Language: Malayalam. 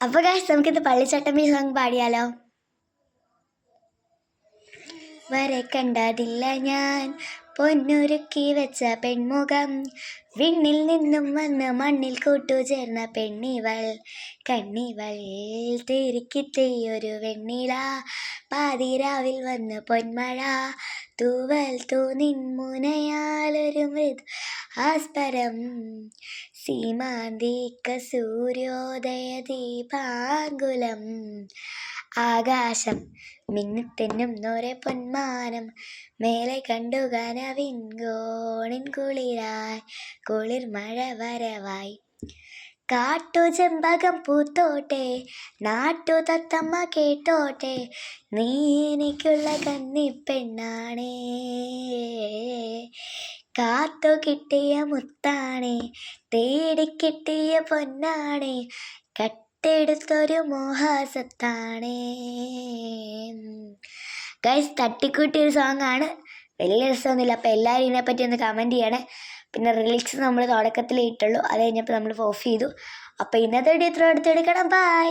അപ്പോൾ ഗൈസ് നമുക്കിത് പള്ളിച്ചട്ടമ്പി സോങ് പാടിയാലോ? വരെ കണ്ടതില്ല ഞാൻ പൊന്നൊരുക്കി വെച്ച പെൺമുഖം, വിണ്ണിൽ നിന്നും വന്ന് മണ്ണിൽ കൂട്ടുചേർന്ന പെണ്ണിവൾ, കണ്ണിവൾ തിരുക്കിത്തെയൊരു വെണ്ണില, പാതിരാവിൽ വന്ന് പൊന്മഴ, തൂവൽ തൂനിൻ മുനയാലൊരു മൃദു ആസ്പരം, സീമാന്തിക സൂര്യോദയ ദീപാങ്കുലം, ആകാശം മിന്നിത്തെന്നും നോരെ പൊന്മാനം, മേലെ കണ്ടു കനവിൻ കോണിൻ കുളിരായി, കുളിർ മഴ വരവായി, കാട്ടു ചെമ്പകം പൂത്തോട്ടെ, നാട്ടു തത്തമ്മ കേട്ടോട്ടെ, നീ എനിക്കുള്ള കന്നിപ്പെണ്ണാണേ, കാത്തു കിട്ടിയ മുത്താണേ, തേടിക്കിട്ടിയ പൊന്നാണേ, കട്ടെടുത്തൊരു മോഹാസത്താണേ. ഗൈസ് തട്ടിക്കൂട്ടിയൊരു സോങ്ങാണ്, വലിയ രസമൊന്നുമില്ല. അപ്പോൾ എല്ലാവരും ഇതിനെപ്പറ്റി ഒന്ന് കമൻറ്റ് ചെയ്യണേ. പിന്നെ റിലിക്സ് നമ്മൾ തുടക്കത്തിലേ ഇട്ടുള്ളൂ, അത് കഴിഞ്ഞപ്പോൾ നമ്മൾ ഓഫ് ചെയ്തു. അപ്പോൾ ഇന്നത്തെ വീഡിയോ ഇത്ര എടുത്തെടുക്കണം. ബൈ.